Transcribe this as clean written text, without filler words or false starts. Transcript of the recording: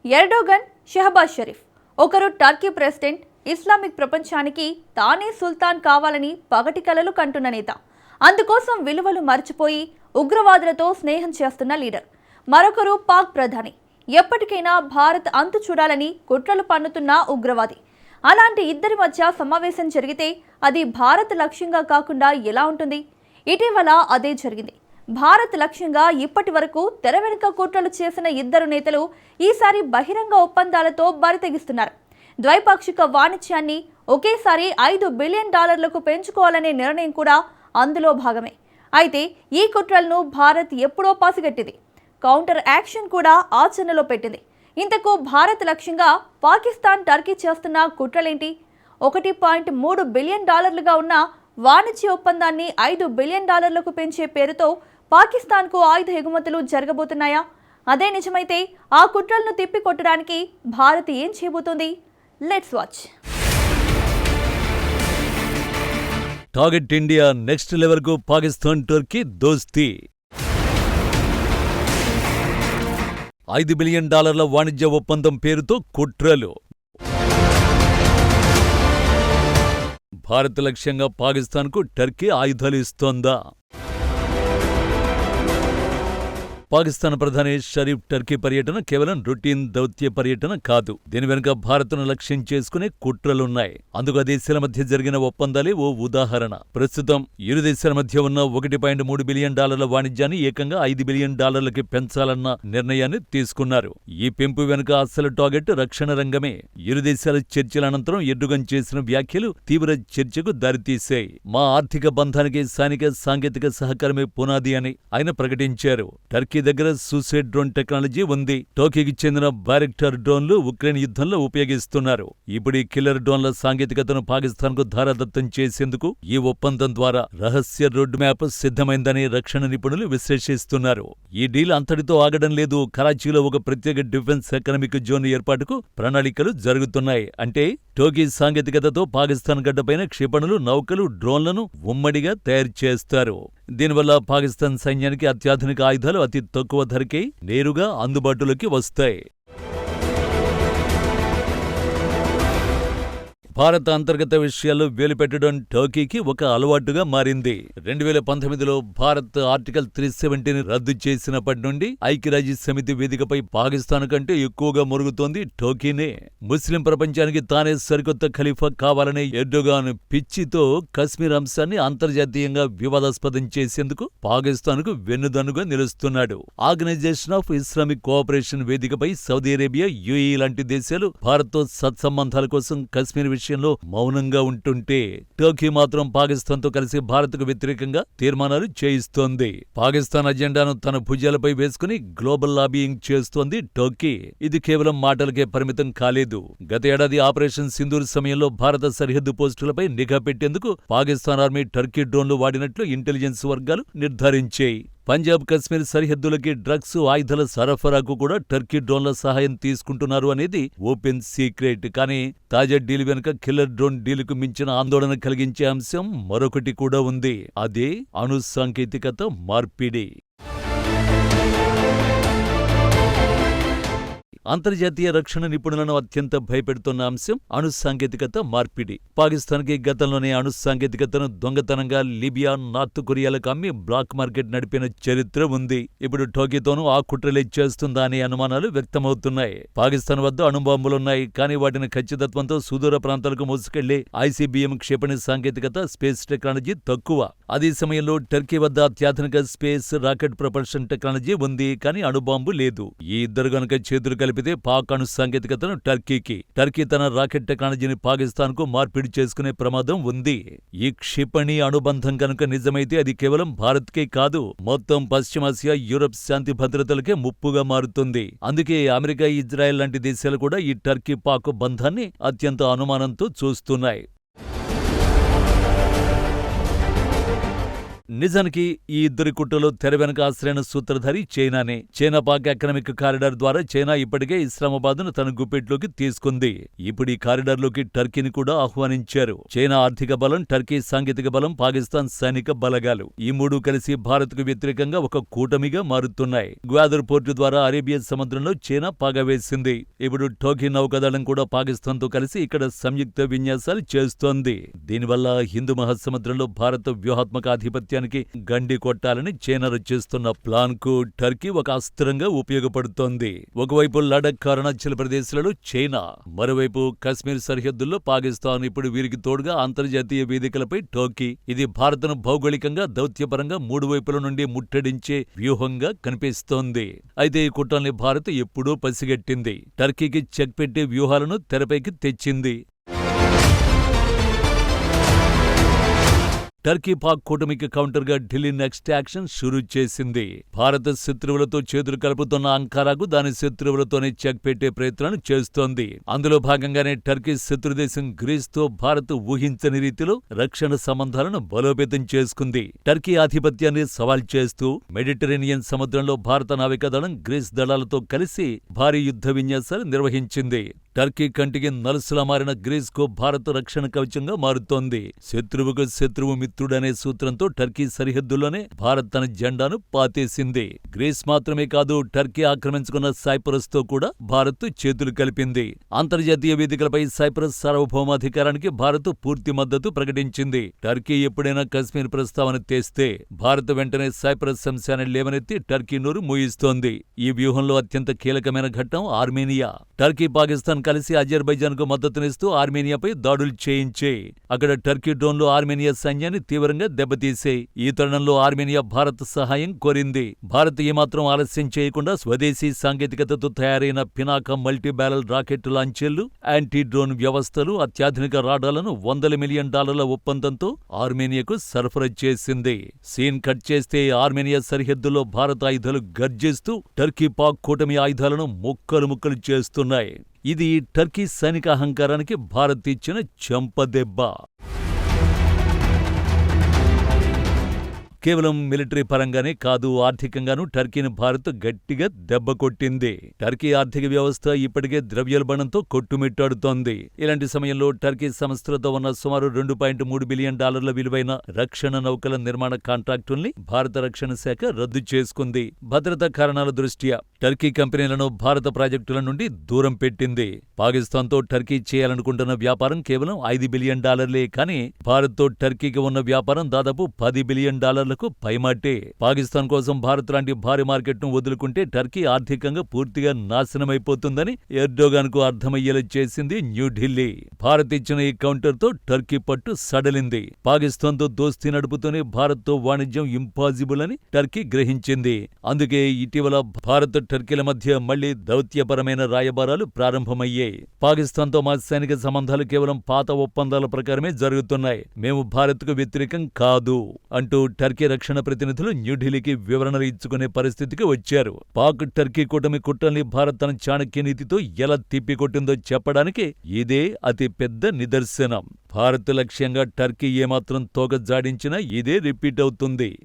Erdogan, Shehbaz Sharif. ఒకరు Turkey president, Islamic ప్రపంచానికి తానే సుల్తాన్ కావాలని పగటి కలలు కంటున్న నేత. అందుకోసం విలువలు మర్చిపోయి ఉగ్రవాదులతో స్నేహం చేస్తున్న లీడర్. మరొకరు పాక్ ప్రధాని, ఎప్పటికైనా భారత్ అంతు చూడాలని కుట్రలు పన్నుతున్న ఉగ్రవాది. అలాంటి ఇద్దరి మధ్య సమావేశం జరిగితే అది భారత్ లక్ష్యంగా కాకుండా ఎలా ఉంటుంది? ఇటీవల అదే జరిగింది. భారత్ లక్ష్యంగా ఇప్పటి వరకు తెర వెనుక కుట్రలు చేసిన ఇద్దరు నేతలు ఈసారి బహిరంగ ఒప్పందాలతో బరితెగిస్తున్నారు. ద్వైపాక్షిక వాణిజ్యాన్ని ఒకేసారి $5 బిలియన్ పెంచుకోవాలనే నిర్ణయం కూడా అందులో భాగమే. అయితే ఈ కుట్రలను భారత్ ఎప్పుడో పసిగట్టింది. కౌంటర్ యాక్షన్ కూడా ఆచరణలో పెట్టింది. ఇంతకు భారత్ లక్ష్యంగా పాకిస్తాన్, టర్కీ చేస్తున్న కుట్రలేంటి? $1.3 బిలియన్ ఉన్న వాణిజ్య ఒప్పందాన్ని $5 బిలియన్ పెంచే పేరుతో పాకిస్తాన్కు ఆయుధ ఎగుమతులు జరగబోతున్నాయా? అదే నిజమైతే ఆ కుట్రలను తిప్పికొట్టడానికి భారత్ ఏం చేయబోతోంది? Let's watch. Target India next level కు పాకిస్తాన్, టర్కీ దోస్తీ. $5 బిలియన్ వాణిజ్య ఒప్పందం పేరుతో కుట్రలు. భారత్ లక్ష్యంగా పాకిస్తాన్కు టర్కీ ఆయుధాలు ఇస్తోందా? పాకిస్తాన్ ప్రధాని షరీఫ్ టర్కీ పర్యటన కేవలం రొటీన్ దౌత్య పర్యటన కాదు. దీని వెనుక భారత్ను లక్ష్యం చేసుకునే కుట్రలున్నాయి. అందుకు ఆ దేశాల మధ్య జరిగిన ఒప్పందాలే ఓ ఉదాహరణ. ప్రస్తుతం ఇరు దేశాల మధ్య ఉన్న $1.3 బిలియన్ వాణిజ్యాన్ని ఏకంగా $5 బిలియన్ పెంచాలన్న నిర్ణయాన్ని తీసుకున్నారు. ఈ పెంపు వెనుక అసలు టార్గెట్ రక్షణ రంగమే. ఇరు దేశాల చర్చల అనంతరం ఎర్డోగన్ చేసిన వ్యాఖ్యలు తీవ్ర చర్చకు దారితీశాయి. మా ఆర్థిక బంధానికి స్థానిక సాంకేతిక సహకారమే పునాది అని ఆయన ప్రకటించారు. టర్కీ దగ్గర సూసైడ్ డ్రోన్ టెక్నాలజీ ఉంది. టర్కీకి చెందిన బైరెక్టర్ డ్రోన్లు ఉక్రెయిన్ యుద్ధంలో ఉపయోగిస్తున్నారు. ఇప్పుడు ఈ కిల్లర్ డ్రోన్ల సాంకేతికతను పాకిస్తాన్కు ధారాదత్తం చేసేందుకు ఈ ఒప్పందం ద్వారా రహస్య రోడ్ మ్యాప్ సిద్ధమైందని రక్షణ నిపుణులు విశ్లేషిస్తున్నారు. ఈ డీల్ అంతటితో ఆగడం లేదు. కరాచీలో ఒక ప్రత్యేక డిఫెన్స్ ఎకనామిక్ జోన్ ఏర్పాటుకు ప్రణాళికలు జరుగుతున్నాయి. అంటే టర్కీ సాంకేతికతతో పాకిస్తాన్ గడ్డపైన క్షిపణులు, నౌకలు, డ్రోన్లను ఉమ్మడిగా తయారు చేస్తారు. దీనివల్ల పాకిస్తాన్ సైన్యానికి అత్యాధునిక ఆయుధాలు అతి తక్కువ ధరకే నేరుగా అందుబాటులోకి వస్తాయి. భారత అంతర్గత విషయాల్లో వేలుపెట్టడం టర్కీకి ఒక అలవాటుగా మారింది. 2019లో భారత్ ఆర్టికల్ 370ని రద్దు చేసినప్పటి నుండి ఐక్యరాజ్యసమితి వేదికపై పాకిస్తాన్ కంటే ఎక్కువగా మొరుగుతోంది టర్కీనే. ముస్లిం ప్రపంచానికి తానే సరికొత్త ఖలీఫా కావాలనే ఎర్డోగాన్ పిచ్చితో కశ్మీర్ అంశాన్ని అంతర్జాతీయంగా వివాదాస్పదం చేసేందుకు పాకిస్తాన్కు వెన్నుదన్నుగా నిలుస్తున్నాడు. ఆర్గనైజేషన్ ఆఫ్ ఇస్లామిక్ కోఆపరేషన్ వేదికపై సౌదీ అరేబియా, యుఏఈ లాంటి దేశాలు భారత్తో సత్సంబంధాల కోసం కశ్మీర్ విషయంలో మౌనంగా ఉంటుంటే, టర్కీ మాత్రం పాకిస్తాన్తో కలిసి భారత్కు వ్యతిరేకంగా తీర్మానాలు చేయిస్తోంది. పాకిస్తాన్ అజెండాను తన భుజాలపై వేసుకుని గ్లోబల్ లాబియింగ్ చేస్తోంది టర్కీ. ఇది కేవలం మాటలకే పరిమితం కాలేదు. గత ఏడాది ఆపరేషన్ సింధూర్ సమయంలో భారత సరిహద్దు పోస్టులపై నిఘా పెట్టేందుకు పాకిస్తాన్ ఆర్మీ టర్కీ డ్రోన్లు వాడినట్లు ఇంటెలిజెన్స్ వర్గాలు నిర్ధారించాయి. పంజాబ్, కశ్మీర్ సరిహద్దులకి డ్రగ్స్, ఆయుధాల సరఫరాకు కూడా టర్కీ డ్రోన్ల సహాయం తీసుకుంటున్నారు అనేది ఓపెన్ సీక్రెట్. కానీ తాజా డీల్ వెనుక కిల్లర్ డ్రోన్ డీలుకు మించిన ఆందోళన కలిగించే అంశం మరొకటి కూడా ఉంది. అదే అణు సాంకేతికత మార్పిడి. అంతర్జాతీయ రక్షణ నిపుణులను అత్యంత భయపెడుతున్న అంశం అణు సాంకేతికత మార్పిడి. పాకిస్తాన్కి గతంలోనే అణు సాంకేతికతను దొంగతనంగా లిబియా, నార్త్ కొరియాలకు అమ్మి బ్లాక్ మార్కెట్ నడిపిన చరిత్ర ఉంది. ఇప్పుడు టర్కీతోనూ ఆ కుట్రలే చేస్తుందా అనే అనుమానాలు వ్యక్తమవుతున్నాయి. పాకిస్తాన్ వద్ద అణుబాంబులున్నాయి. కానీ వాటిని ఖచ్చితత్వంతో సుదూర ప్రాంతాలకు మోసుకెళ్లే ICBM క్షిపణి సాంకేతికత, స్పేస్ టెక్నాలజీ తక్కువ. అదే సమయంలో టర్కీ వద్ద అత్యాధునిక స్పేస్, రాకెట్ ప్రపల్షన్ టెక్నాలజీ ఉంది. కానీ అణుబాంబు లేదు. ఈ ఇద్దరు గనుక చేతులు కలిపితే పాక్ అణు సాంకేతికతను టర్కీకి, టర్కీ తన రాకెట్ టెక్నాలజీని పాకిస్తాన్కు మార్పిడి చేసుకునే ప్రమాదం ఉంది. ఈ క్షిపణి అనుబంధం కనుక నిజమైతే అది కేవలం భారత్కే కాదు, మొత్తం పశ్చిమాసియా, యూరప్ శాంతి భద్రతలకే ముప్పుగా మారుతుంది. అందుకే అమెరికా, ఇజ్రాయెల్ లాంటి దేశాలు కూడా ఈ టర్కీ పాక్ బంధాన్ని అత్యంత అనుమానంతో చూస్తున్నాయి. నిజానికి ఈ ఇద్దరి కుట్రలో తెర వెనుక అసలైన సూత్రధారి చైనానే. చైనా పాక్ ఎకనామిక్ కారిడార్ ద్వారా చైనా ఇప్పటికే ఇస్లామాబాద్ను తన గుప్పెట్లోకి తీసుకుంది. ఇప్పుడు ఈ కారిడార్లోకి టర్కీని కూడా ఆహ్వానించారు. చైనా ఆర్థిక బలం, టర్కీ సాంకేతిక బలం, పాకిస్తాన్ సైనిక బలగాలు ఈ మూడు కలిసి భారత్కు వ్యతిరేకంగా ఒక కూటమిగా మారుతున్నాయి. గ్వాదర్ పోర్టు ద్వారా అరేబియన్ సముద్రంలో చైనా పాగా వేసింది. ఇప్పుడు టోకీ నౌకాదళం కూడా పాకిస్తాన్తో కలిసి ఇక్కడ సంయుక్త విన్యాసాలు చేస్తోంది. దీనివల్ల హిందూ మహాసముద్రంలో భారత వ్యూహాత్మక ఆధిపత్యానికి గండి కొట్టాలని చైనా రచిస్తున్న ప్లాన్ కు టర్కీ ఒక అస్త్రంగా ఉపయోగపడుతోంది. ఒకవైపు లడఖ్, అరుణాచల్ ప్రదేశ్లలో చైనా, మరోవైపు కశ్మీర్ సరిహద్దుల్లో పాకిస్తాన్, ఇప్పుడు వీరికి తోడుగా అంతర్జాతీయ వేదికలపై టోకీ. ఇది భారత్ను భౌగోళికంగా, దౌత్యపరంగా మూడు వైపుల నుండి ముట్టడించే వ్యూహంగా కనిపిస్తోంది. అయితే ఈ కుట్రల్ని భారత్ ఎప్పుడూ పసిగట్టింది. టర్కీకి చెక్ పెట్టే వ్యూహాలను తెరపైకి తెచ్చింది. టర్కీ పాక్ కూటమికి కౌంటర్గా ఢిల్లీ నెక్స్ట్ యాక్షన్ షురూ చేసింది. భారత శత్రువులతో చేతులు కలుపుతున్న అంకారాకు దాని శత్రువులతోనే చెక్ పెట్టే ప్రయత్నాలు చేస్తోంది. అందులో భాగంగానే టర్కీ శత్రుదేశం గ్రీస్తో భారత్ ఊహించని రీతిలో రక్షణ సంబంధాలను బలోపేతం చేసుకుంది. టర్కీ ఆధిపత్యాన్ని సవాల్ చేస్తూ మెడిటరేనియన్ సముద్రంలో భారత నావికాదళం గ్రీస్ దళాలతో కలిసి భారీ యుద్ధ విన్యాసాలు నిర్వహించింది. టర్కీ కంటికి నలుసులా మారిన గ్రీస్కు భారత్ రక్షణ కవచంగా మారుతోంది. శత్రువుకు శత్రువు మిత్రుడనే సూత్రంతో టర్కీ సరిహద్దుల్లోనే భారత్ తన జెండాను పాతేసింది. గ్రీస్ మాత్రమే కాదు, టర్కీ ఆక్రమించుకున్న సైప్రస్ తో కూడా భారత్ చేతులు కలిపింది. అంతర్జాతీయ వేదికలపై సైప్రస్ సార్వభౌమాధికారానికి భారత్ పూర్తి మద్దతు ప్రకటించింది. టర్కీ ఎప్పుడైనా కశ్మీర్ ప్రస్తావన తెస్తే భారత్ వెంటనే సైప్రస్ అంశాన్ని లేవనెత్తి టర్కీ నోరు మూయిస్తోంది. ఈ వ్యూహంలో అత్యంత కీలకమైన ఘట్టం ఆర్మేనియా. టర్కీ, పాకిస్తాన్ కలిసి అజర్బైజాన్ కు మద్దతునిస్తూ ఆర్మేనియాపై దాడులు చేయించే. అక్కడ టర్కీ డ్రోన్లు ఆర్మేనియా సైన్యాన్ని తీవ్రంగా దెబ్బతీసే. ఈ తరుణంలో ఆర్మేనియా భారత్ సహాయం కోరింది. భారత్ ఏమాత్రం ఆలస్యం చేయకుండా స్వదేశీ సాంకేతికతతో తయారైన పినాక మల్టీ బ్యారల్ రాకెట్ లాంచర్లు, యాంటీ డ్రోన్ వ్యవస్థలు, అత్యాధునిక రాడాలను $100 మిలియన్ ఒప్పందంతో ఆర్మేనియాకు సరఫరా చేసింది. సీన్ కట్ చేస్తే ఆర్మేనియా సరిహద్దుల్లో భారత ఆయుధాలు గర్జిస్తూ టర్కీ పాక్ కూటమి ఆయుధాలను ముక్కలు ముక్కలు చేస్తున్నాయి. ఇది టర్కీ సైనిక అహంకారానికి భారత్ ఇచ్చిన చెంపదెబ్బ. కేవలం మిలిటరీ పరంగానే కాదు, ఆర్థికంగానూ టర్కీని భారత్ గట్టిగా దెబ్బకొట్టింది. టర్కీ ఆర్థిక వ్యవస్థ ఇప్పటికే ద్రవ్యోల్బణంతో కొట్టుమిట్టాడుతోంది. ఇలాంటి సమయంలో టర్కీ సంస్థలతో ఉన్న సుమారు $2.3 బిలియన్ విలువైన రక్షణ నౌకల నిర్మాణ కాంట్రాక్టుల్ని భారత రక్షణ శాఖ రద్దు చేసుకుంది. భద్రతా కారణాల దృష్ట్యా టర్కీ కంపెనీలను భారత ప్రాజెక్టుల నుండి దూరం పెట్టింది. పాకిస్తాన్తో టర్కీ చేయాలనుకుంటున్న వ్యాపారం కేవలం $5 బిలియన్ కానీ భారత్తో టర్కీకి ఉన్న వ్యాపారం దాదాపు $10 బిలియన్ పైమాటే. పాకిస్తాన్ కోసం భారత్ లాంటి భారీ మార్కెట్ను వదులుకుంటే టర్కీ ఆర్థికంగా పూర్తిగా నాశనమైపోతుందని ఎర్డోగాన్ కు అర్థమయ్యేలా చేసింది న్యూఢిల్లీ. భారత్ ఇచ్చిన ఈ కౌంటర్తో టర్కీ పట్టు సడలింది. పాకిస్తాన్తో దోస్తీ నడుపుతూనే భారత్తో వాణిజ్యం ఇంపాసిబుల్ అని టర్కీ గ్రహించింది. అందుకే ఇటీవల భారత్, టర్కీల మధ్య మళ్లీ దౌత్యపరమైన రాయబారాలు ప్రారంభమయ్యాయి. పాకిస్తాన్తో మా సైనిక సంబంధాలు కేవలం పాత ఒప్పందాల ప్రకారమే జరుగుతున్నాయి, మేము భారత్కు వ్యతిరేకం కాదు అంటూ టర్కీ రక్షణ ప్రతినిధులు న్యూఢిల్లీకి వివరణలు ఇచ్చుకునే పరిస్థితికి వచ్చారు. పాక్ టర్కీ కూటమి కుట్రల్ని భారత్ తన చాణక్య నీతితో ఎలా తిప్పికొట్టిందో చెప్పడానికి ఇదే అతి పెద్ద నిదర్శనం. భారత్ లక్ష్యంగా టర్కీ ఏమాత్రం తోక జాడించినా ఇదే రిపీట్ అవుతుంది.